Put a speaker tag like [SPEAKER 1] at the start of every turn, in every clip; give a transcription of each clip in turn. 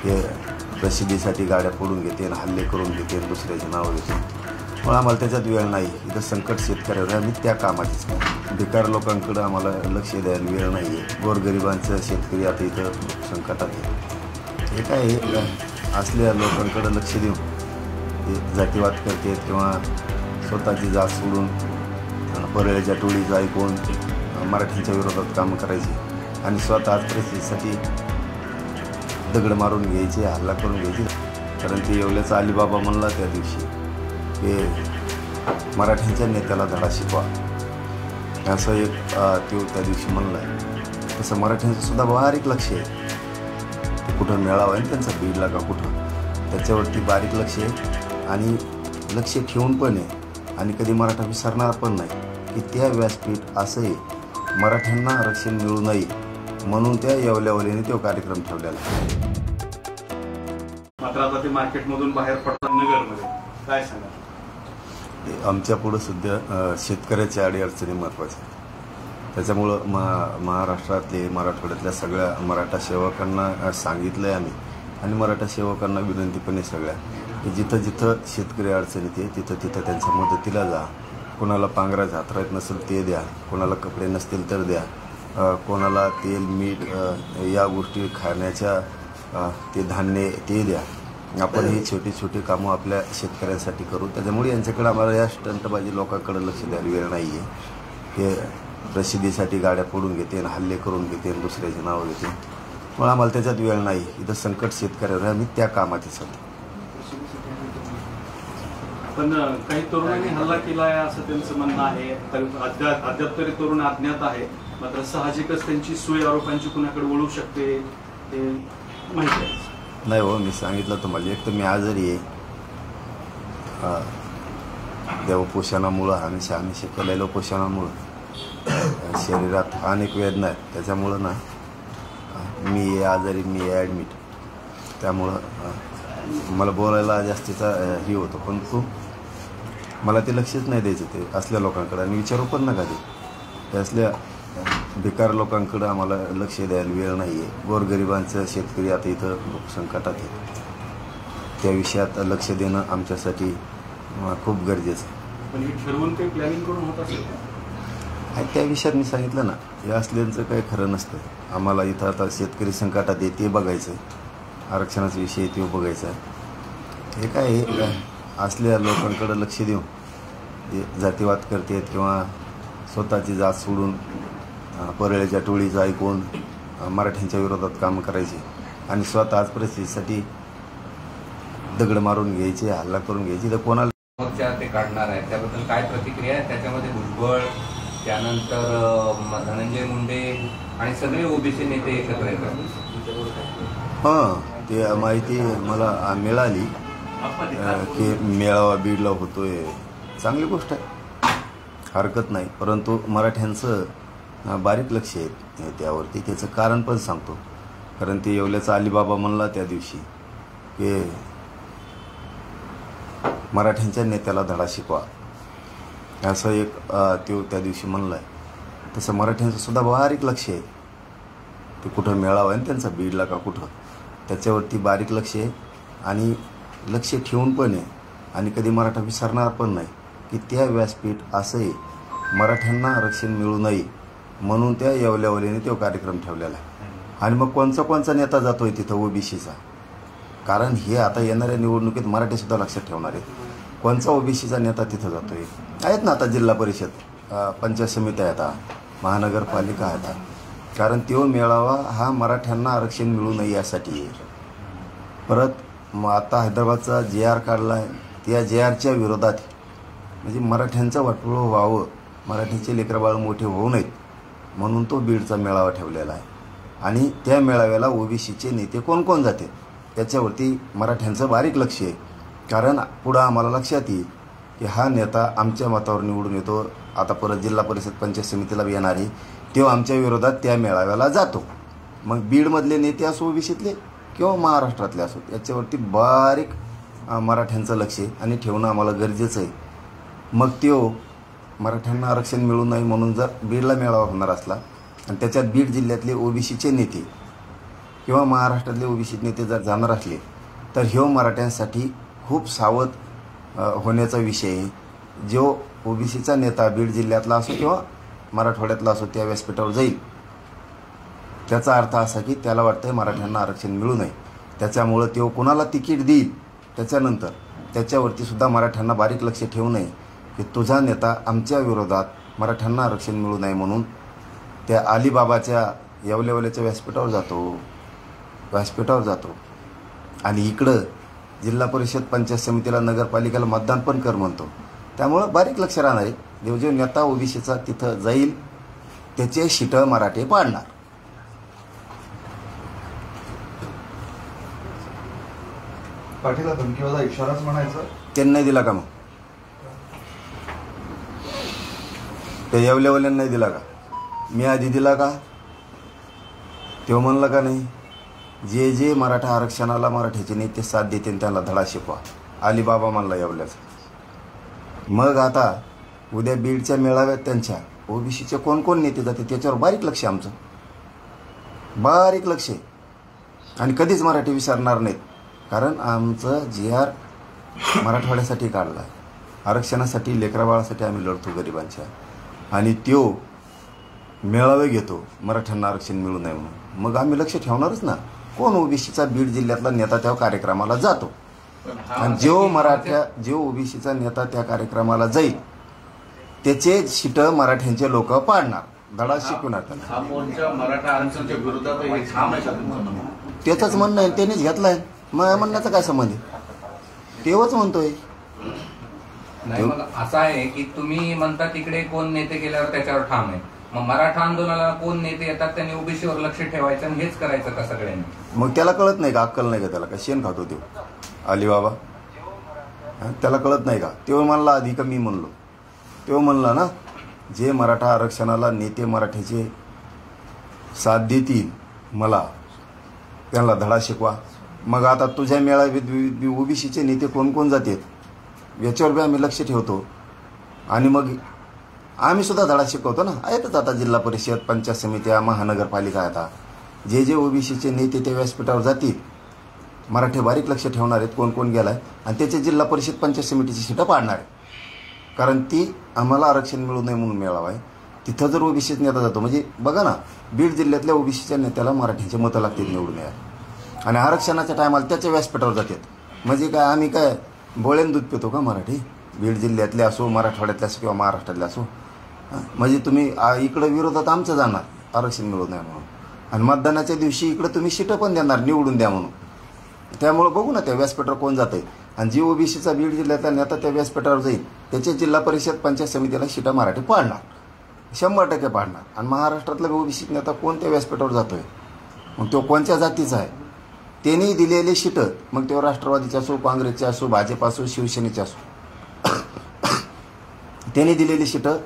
[SPEAKER 1] हे प्रसिद्धीसाठी गाड्या फोडून घेते आणि हल्ले करून घेते आणि दुसऱ्याचे नावं घेते. मग आम्हाला त्याच्यात वेळ नाही. इथं संकट शेतकऱ्यावर आम्ही त्या कामाचीच बेकार लोकांकडं आम्हाला लक्ष द्यायला वेळ नाही आहे. गोरगरिबांचं शेतकरी आता इथं संकटात आहे. हे काय असल्या लोकांकडं लक्ष देऊन ते जातीवाद करतात किंवा स्वतःची जात सोडून परळ्याच्या टोळीचं ऐकून मराठ्यांच्या विरोधात कामं करायची आणि स्वतः परिस्थितीसाठी दगड मारून घ्यायचे, हल्ला करून घ्यायचे. कारण ते येवल्याचा अलीबाबा म्हणला त्या दिवशी की मराठ्यांच्या नेत्याला धडा शिकवा, असं एक तो त्या दिवशी म्हणलं आहे. तसं मराठ्यांचं सुद्धा बारीक लक्ष आहे. ते कुठं मेळावा आहे त्यांचा बीडला का कुठं, त्याच्यावरती बारीक लक्ष आहे आणि लक्ष ठेवून पण आहे. आणि कधी मराठा विसरणार पण नाही की त्या व्यासपीठ असं आहे मराठ्यांना आरक्षण मिळू नये म्हणून त्या येवल्यावलीने तो कार्यक्रम ठेवलेला आहे.
[SPEAKER 2] मात्र आता ते मार्केटमधून बाहेर पडतात नगरमध्ये, काय सांगा?
[SPEAKER 1] आमच्या पुढं सध्या शेतकऱ्याच्या अडीअडचणी महत्त्वाच्या. त्याच्यामुळं महाराष्ट्रातले मराठवाड्यातल्या सगळ्या मराठा सेवकांना सांगितलं आहे आम्ही आणि मराठा सेवकांना विनंती पण आहे सगळ्या की जिथं जिथं शेतकरी अडचणीत आहे तिथं तिथं त्यांच्या मदतीला जा. कोणाला पांघराचं हातरायत नसेल ते द्या, कोणाला कपडे नसतील तर द्या, कोणाला तेल मीठ या गोष्टी खाण्याच्या ते धान्य ते द्या. आपण ही छोटी छोटी कामं आपल्या शेतकऱ्यांसाठी करू. त्याच्यामुळे यांच्याकडे आम्हाला या स्टंटबाजी लोकांकडे लक्ष द्यायला वेळ नाही आहे. हे प्रसिद्धीसाठी गाड्या फोडून घेते आणि हल्ले करून घेते आणि दुसऱ्याचे नावं घेते. मग आम्हाला त्याच्यात वेळ नाही. इथं संकट शेतकऱ्यावर आम्ही त्या कामाचीच होतो.
[SPEAKER 2] पण काही तरुणांनी हल्ला केला आहे असं त्यांचं म्हणणं आहे. अद्याप तरी तरुण अज्ञात आहे. मात्र साहजिकच त्यांची सोय आरोपांची कुणाकडे वळू शकते ते माहिती आहे.
[SPEAKER 1] नाही हो, मी सांगितलं तुम्हाला. एक तर मी आजारी आहे, देवपोषणामुळं हमेशा केलेलं पोषणामुळं शरीरात अनेक वेदना आहेत. त्याच्यामुळं ना मी आजारी, मी ॲडमिट. त्यामुळं मला बोलायला जास्तीचा हे होतं. पण मला ते लक्षच नाही द्यायचं ते असल्या लोकांकडे आणि विचारू पण नका ते असल्या बेकार लोकांकडं आम्हाला लक्ष द्यायला वेळ नाही आहे. गोरगरिबांचं शेतकरी आता इथं संकटात आहे. त्या विषयात लक्ष देणं आमच्यासाठी खूप गरजेचं आहे.
[SPEAKER 2] पण हे ठरवून काही प्लॅनिंग करून होत असेल
[SPEAKER 1] आणि त्या विषयात मी सांगितलं ना, हे असल्यांचं काही खरं नसतं. आम्हाला इथं आता शेतकरी संकटात आहे ते बघायचं आहे, आरक्षणाचा विषय ते बघायचा आहे. हे काय असल्या लोकांकडं लक्ष देऊन ते जातीवाद करतात किंवा स्वतःची जात सोडून परळ्याच्या टोळीचं ऐकून मराठ्यांच्या विरोधात कामं करायची आणि स्वतः परिस्थितीसाठी दगड मारून घ्यायचे, हल्ला करून घ्यायची. तर कोणाला
[SPEAKER 3] ते काढणार आहे त्याबद्दल काय प्रतिक्रिया आहे? त्याच्यामध्ये भुजबळ, त्यानंतर धनंजय मुंडे आणि सगळे ओबीसी नेते एकत्र येतात.
[SPEAKER 1] ते माहिती मला मिळाली की मेळावा बीडला होतोय. चांगली गोष्ट आहे, हरकत नाही. परंतु मराठ्यांचं बारीक लक्ष आहे त्यावरती. त्याचं कारण पण सांगतो. कारण ते येवल्याचा अलीबाबा म्हणला त्या दिवशी की मराठ्यांच्या नेत्याला धडा शिकवा, असं एक तो त्या दिवशी म्हणलं आहे. तसं मराठ्यांचं सुद्धा बारीक लक्ष आहे. ते कुठं मेळावा आहे त्यांचा बीडला का कुठं, त्याच्यावरती बारीक लक्ष आहे आणि लक्ष ठेवून पण आहे. आणि कधी मराठा विसरणार पण नाही की त्या व्यासपीठ असं आहे मराठ्यांना आरक्षण मिळू नये म्हणून त्या येवल्यावलीने तो कार्यक्रम ठेवलेला आहे. आणि मग कोणचा नेता जातोय तिथं ओबीसीचा? कारण हे आता येणाऱ्या निवडणुकीत मराठीसुद्धा लक्षात ठेवणार आहेत. कोणचा ओबीसीचा नेता तिथं जातोय? आहेत ना आता जिल्हा परिषद, पंचायत समिती आहेत, महानगरपालिका आहेत. कारण तो मेळावा हा मराठ्यांना आरक्षण मिळू नये यासाठी आहे. परत मग आता हैदराबादचा JR काढला आहे, त्या JRच्या विरोधात म्हणजे मराठ्यांचं वाटोळं व्हावं, मराठीचे लेकरबाळ मोठे होऊ नयेत म्हणून तो बीडचा मेळावा ठेवलेला आहे. आणि त्या मेळाव्याला ओबीसीचे नेते कोण कोण जाते त्याच्यावरती मराठ्यांचं बारीक लक्ष आहे. कारण पुढं आम्हाला लक्षात येईल की हा नेता आमच्या मतावर निवडून येतो, आता परत जिल्हा परिषद पंचायत समितीला येणार आहे, तो आमच्या विरोधात त्या मेळाव्याला जातो. मग बीडमधले नेते असो ओबीसीतले किंवा महाराष्ट्रातले असो, याच्यावरती बारीक मराठ्यांचं लक्ष आहे आणि ठेवणं आम्हाला गरजेचं आहे. मग तो मराठ्यांना आरक्षण मिळू नये म्हणून जर बीडला मेळावा होणार असला आणि त्याच्यात बीड जिल्ह्यातले ओबीसीचे नेते किंवा महाराष्ट्रातले ओबीसी नेते जर जाणार असले तर ह्यो मराठ्यांसाठी खूप सावध होण्याचा विषय आहे. जो ओबीसीचा नेता बीड जिल्ह्यातला असो किंवा मराठवाड्यातला असो त्या व्यासपीठावर जाईल, त्याचा अर्थ असा की त्याला वाटतंय मराठ्यांना आरक्षण मिळू नये. त्याच्यामुळं तो कुणाला तिकीट देईल त्याच्यानंतर त्याच्यावरती सुद्धा मराठ्यांना बारीक लक्ष ठेवू नये की तुझा नेता आमच्या विरोधात मराठ्यांना आरक्षण मिळू नये म्हणून त्या अलिबाबाच्या येवलेवाल्याच्या व्यासपीठावर जातो आणि इकडं जिल्हा परिषद पंचायत समितीला नगरपालिकेला मतदान पण कर म्हणतो. त्यामुळं बारीक लक्ष राहणार आहे. जो नेता ओबीसीचा तिथं जाईल त्याचे शिटं मराठे पाडणार.
[SPEAKER 4] पाठीला धमकीवाला इशाराच म्हणायचा
[SPEAKER 1] त्यांनी नाही दिला का? मग त्या येवलेवाल्यांना नाही दिला का? मी आधी दिला का? तेव्हा म्हणलं का नाही जे जे मराठा आरक्षणाला मराठ्याचे नेते साथ देतील त्यांना धडा शिकवा. अलिबाबा म्हणला येवल्याचा. मग आता उद्या बीडच्या मेळाव्यात त्यांच्या ओबीसीचे कोण कोण नेते जाते त्याच्यावर बारीक लक्ष आहे आमचं, बारीक लक्ष आहे. आणि कधीच मराठी विसरणार नाहीत. कारण आमचं GR मराठवाड्यासाठी काढला आहे, आरक्षणासाठी लेकराबाळासाठी आम्ही लढतो गरिबांच्या. आणि त्यो मेळावे घेतो मराठ्यांना आरक्षण मिळू नये म्हणून. मग आम्ही लक्ष ठेवणारच ना. कोण ओबीसीचा बीड जिल्ह्यातला नेता त्या कार्यक्रमाला जातो आणि जो ओबीसीचा नेता त्या कार्यक्रमाला जाईल त्याचे शिट मराठ्यांचे लोक पाडणार, धडा शिकवणार त्यांना.
[SPEAKER 2] मराठा आरक्षणाच्या विरोधात हे ठाम आहे का तुमचं म्हणणं?
[SPEAKER 1] त्याचंच म्हणणं आहे, त्यांनीच घेतलाय. मग म्हणण्याचा काय संबंध आहे? तेव्हाच म्हणतोय.
[SPEAKER 3] नाही मग असं आहे की तुम्ही म्हणता तिकडे कोण नेते गेल्यावर त्याच्यावर ठाम आहे, मग मराठा आंदोलनाला कोण नेते येतात त्यांनी ओबीसीवर लक्ष ठेवायचं आणि हेच करायचं का सगळ्यांनी?
[SPEAKER 1] मग त्याला कळत नाही का? अक्कल नाही का त्याला? का शेण खातो तो अलिबाबा? त्याला कळत नाही का? तेव्हा म्हणला आधी का मी म्हणलो? तेव्हा म्हणला ना जे मराठा आरक्षणाला नेते मराठ्याचे साथ देतील मला त्यांना धडा शिकवा. मग आता तुझ्या मेळाव्यात ओबीसीचे नेते कोण कोण जातात याच्यावर बी आम्ही लक्ष ठेवतो. आणि मग आम्ही सुद्धा धडा शिकवतो ना. आहेतच आता जिल्हा परिषद पंचायत समित्या महानगरपालिका. आता जे जे ओबीसीचे नेते त्या व्यासपीठावर जातील मराठी बारीक लक्ष ठेवणार आहेत कोण कोण गेलाय आणि त्याचे जिल्हा परिषद पंचायत समितीची सीटं पाडणार आहे. कारण ती आम्हाला आरक्षण मिळू नये म्हणून मेळावा आहे. तिथं जर ओबीसीचा नेता जातो म्हणजे बघा ना बीड जिल्ह्यातल्या ओबीसीच्या नेत्याला मराठ्यांचे मतं लागतील निवडून यार. आणि आरक्षणाच्या टायमाला त्याच्या व्यासपीठावर जातात. म्हणजे काय आम्ही काय बोळ्यान दूध पितो का मराठी? बीड जिल्ह्यातले असो मराठवाड्यातले असो किंवा महाराष्ट्रातले असो. म्हणजे तुम्ही इकडं विरोधात आमचं जाणार आरक्षण मिळू नये म्हणून आणि मतदानाच्या दिवशी इकडं तुम्ही सीटं पण देणार निवडून द्या म्हणून. त्यामुळं बघू ना त्या व्यासपीठावर कोण जात आहे. आणि जी ओबीसीचा बीड जिल्ह्यातला नेता त्या व्यासपीठावर जाईल त्याचे जिल्हा परिषद पंचायत समितीला सीटा मराठी पाडणार, 100% पाडणार. आणि महाराष्ट्रातला ओबीसी नेता कोण त्या व्यासपीठावर जातोय मग तो कोणत्या जातीचा आहे त्यांनी दिलेले सीटं, मग तो राष्ट्रवादीचे असो काँग्रेसचे असो भाजप असो शिवसेनेचे असो त्यांनी दिलेली सीटं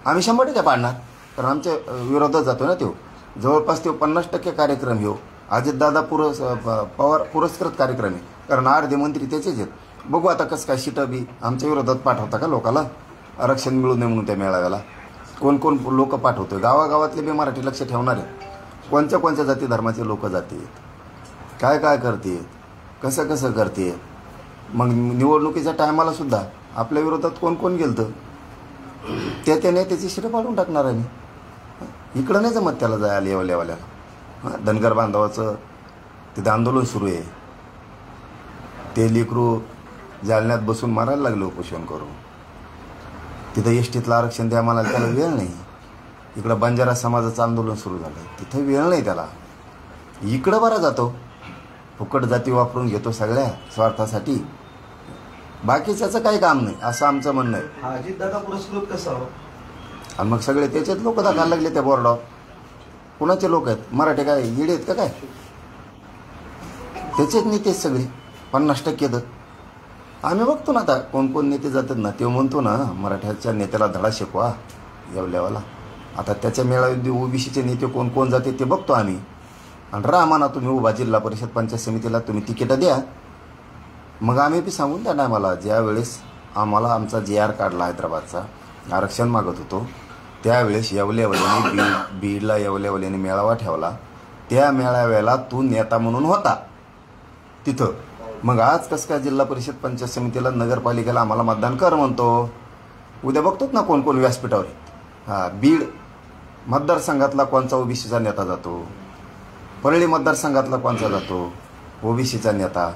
[SPEAKER 1] आम्ही 100% पाडणार. कारण आमच्या विरोधात जातो ना तो. जवळपास तो 50% कार्यक्रम घेऊ अजितदादा पवार पुरस्कृत कार्यक्रम आहे. कारण अर्धे मंत्री त्याचेच आहेत. बघू आता कसं काय सीटं बी आमच्या विरोधात पाठवता का लोकाला आरक्षण मिळू नये म्हणून त्या मेळाव्याला. कोण कोण लोक पाठवतोय गावागावातले बी मराठी लक्ष ठेवणार आहे. कोणत्या कोणत्या जाती धर्माचे लोक जाते काय काय करते कसं कसं करते. मग निवडणुकीच्या टायमाला सुद्धा आपल्या विरोधात कोण कोण गेलतं त्याने त्याची सीटं पाडून टाकणार आहे. मी इकडं नाही जमत त्याला जायला येवल्यावाल्याला. धनगर बांधवाचं तिथं आंदोलन सुरू आहे. ते लेकरू जालन्यात बसून मारायला लागले उपोषण करून. तिथं एसटीतलं आरक्षण द्या म्हणाल त्याला वेळ नाही. इकडं बंजारा समाजाचं आंदोलन सुरू झालं तिथं वेळ नाही त्याला. इकडं बरा जातो फुकट जाती वापरून घेतो सगळ्या स्वार्थासाठी. बाकीच्याचं काही काम नाही असं आमचं म्हणणं आहे.
[SPEAKER 4] अजितदादा पुरस्कृत कसा हो?
[SPEAKER 1] आणि मग सगळे त्याच्यात लोक दाखवायला लागले त्या बोर्डावर. कुणाचे लोक आहेत मराठी काय येडे आहेत का काय? त्याचेच नेतेच सगळे 50% तर आम्ही बघतो ना आता कोण कोण नेते जातात ना. ते म्हणतो ना मराठ्याच्या नेत्याला धडा शिकवा येवल्यावाला. आता त्याच्या मेळाव्यात ओबीसीचे नेते कोण कोण जाते ते बघतो आम्ही. आणि राहा ना तुम्ही उभा जिल्हा परिषद पंचायत समितीला तुम्ही तिकीटं द्या. मग आम्ही बी सांगून त्या टायमाला ज्या वेळेस आम्हाला आमचा GR काढला हैदराबादचा आरक्षण मागत होतो त्यावेळेस येवल्यावाल्याने बीडला येवल्यावाल्याने मेळावा ठेवला त्या मेळाव्याला तू नेता म्हणून होता तिथं. मग आज कसं काय जिल्हा परिषद पंचायत समितीला नगरपालिकेला आम्हाला मतदान कर म्हणतो? उद्या बघतोच ना कोण कोण व्यासपीठावर आहेत. हां, बीड मतदारसंघातला कोणचा ओबीसीचा नेता जातो, परळी मतदारसंघातला कोणचा जातो ओबीसीचा नेता,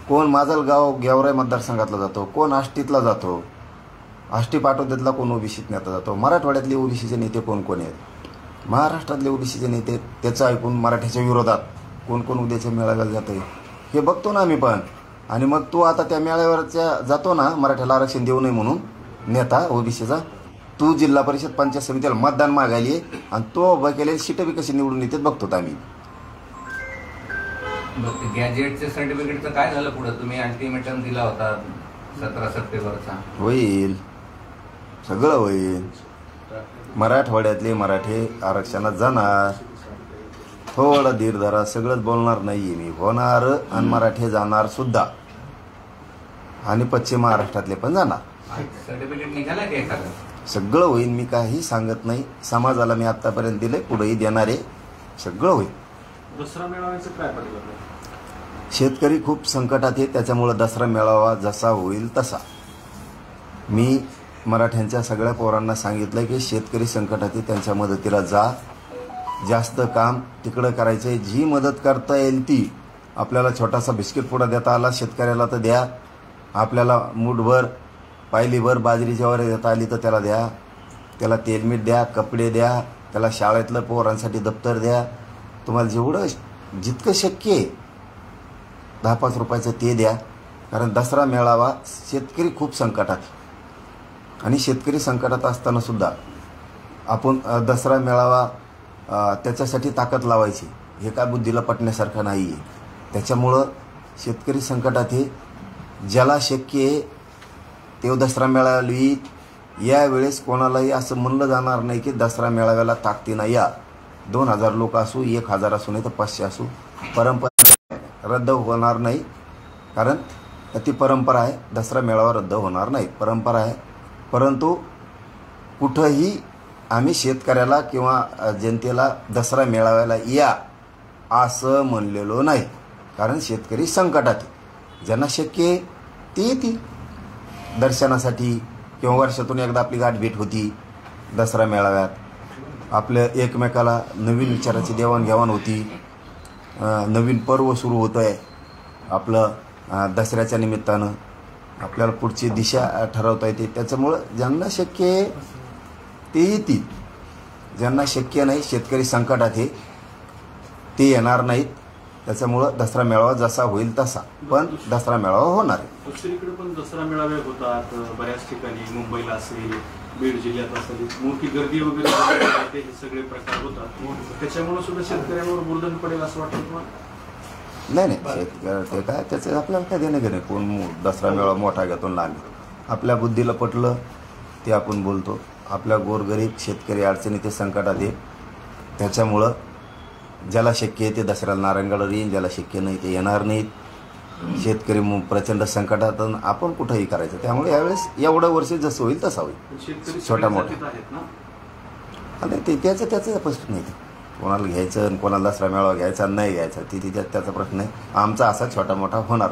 [SPEAKER 1] कोण माजलगाव गेवराई मतदारसंघातला जातो, कोण आष्टीतला जातो, आष्टी पाटोद्यातला कोण ओबीसीत नेता जातो, मराठवाड्यातले ओबीसीचे नेते कोण कोण आहेत, महाराष्ट्रातले ओबीसीचे नेते त्याचं ऐकून मराठ्याच्या विरोधात कोण कोण उद्याच्या मेळाव्याला जातं हे बघतो ना आम्ही पण. आणि मग तू आता त्या मेळाव्यावरच्या जातो ना मराठ्याला आरक्षण देऊ नये म्हणून नेता ओबीसीचा, तू जिल्हा परिषद पंचायत समितीला मतदान मागायली आणि तो उभं केलेली सीटं बी कशी निवडून येतात बघतो आम्ही.
[SPEAKER 3] गॅजेटच्या सर्टिफिकेटचं काय झालं पुढे? तुम्ही अल्टिमेटम दिला होता 17 सप्टेंबरचा.
[SPEAKER 1] होईल, सगळं होईल. मराठवाड्यातले मराठे आरक्षणात जाणार. थोडं धीर धरा, सगळंच बोलणार नाहीये मी, होणार आणि मराठे जाणार सुद्धा, आणि पश्चिम महाराष्ट्रातले पण जाणार.
[SPEAKER 3] सर्टिफिकेट निघाला की एखादं?
[SPEAKER 1] सगळं होईल, मी काही सांगत नाही. समाजाला मी आतापर्यंत दिलंय, पुढेही देणार आहे, सगळं होईल.
[SPEAKER 2] दसरा मेळाव्याचं काय परिवर्तन?
[SPEAKER 1] शेतकरी खूप संकटात आहे, त्याच्यामुळं दसरा मेळावा जसा होईल तसा. मी मराठ्यांच्या सगळ्या पोरांना सांगितलं की शेतकरी संकटात आहे, त्यांच्या मदतीला जा, जास्त काम तिकडं करायचं आहे. जी मदत करता येईल ती. आपल्याला छोटासा बिस्किट पुडा देता आला शेतकऱ्याला तर द्या, आपल्याला मूठभर पायलीभर बाजरी ज्वारी देता आली तर त्याला द्या, त्याला तेलमीठ द्या, कपडे द्या, त्याला शाळेतलं पोरांसाठी दप्तर द्या. तुम्हाला जेवढं जितकं शक्य आहे 10-5 रुपयाचं ते द्या. कारण दसरा मेळावा शेतकरी खूप संकटात, आणि शेतकरी संकटात असताना सुद्धा आपण दसरा मेळावा त्याच्यासाठी ताकद लावायची हे काय बुद्धीला पटण्यासारखं नाही आहे. त्याच्यामुळं शेतकरी संकटात हे ज्याला शक्य आहे ते दसरा मेळावी. यावेळेस कोणालाही असं म्हणलं जाणार नाही की दसरा मेळाव्याला ताकदीनं या. 2000 लोक असू, 1000 असू, नाही तर 500 असू, परंपरा रद्द होणार नाही. कारण ती परंपरा आहे, दसरा मेळावा रद्द होणार नाही, परंपरा आहे. परंतु कुठंही आम्ही शेतकऱ्याला किंवा जनतेला दसरा मेळाव्याला या असं म्हणलेलो नाही. कारण शेतकरी संकटात आहे. ज्यांना शक्य आहे ते येतील दर्शनासाठी, किंवा वर्षातून एकदा आपली गाठभेट होती दसरा मेळाव्यात, आपल्या एकमेकाला नवीन विचाराची देवाणघेवाण होती, नवीन पर्व सुरू होतं आहे आपलं दसऱ्याच्या निमित्तानं, आपल्याला पुढची दिशा ठरवता येते. त्याच्यामुळं ज्यांना शक्य आहे ते येतील, ज्यांना शक्य नाही, शेतकरी संकटात आहे, ते येणार नाहीत. त्याच्यामुळं दसरा मेळावा जसा होईल तसा, पण दसरा मेळावा होणार आहे.
[SPEAKER 2] दुसरीकडे पण दसरा मेळावे होतात बऱ्याच ठिकाणी, मुंबईला असेल, बीड जिल्ह्यात असेल, मोठी गर्दी वगैरे हे सगळे प्रकार होतात. त्याच्यामुळे सुद्धा शेतकऱ्यांवर बुर्धन पडेल असं वाटतं तुम्हाला?
[SPEAKER 1] नाही, शेतकरी ते काय त्याचं आपल्याला काय देणं घेणं. कोण दसरा मेळावा मोठा घेतो लहान, आपल्या बुद्धीला पटलं ते आपण बोलतो. आपल्या गोरगरीब शेतकरी अडचणी ते संकटात आहे, त्याच्यामुळं ज्याला शक्य आहे ते दसऱ्याला नारायणगडावर येईन, ज्याला शक्य नाही ते येणार नाहीत. शेतकरी प्रचंड संकटात, आपण कुठंही करायचं. त्यामुळे यावेळेस एवढं वर्ष जसं होईल तसा होईल, छोटा मोठा. आणि ते त्याचं प्रश्न नाही, कोणाला घ्यायचं आणि कोणाला दसरा मेळावा घ्यायचा नाही घ्यायचा, त्याचा प्रश्न आहे. आमचा असा छोटा मोठा होणार.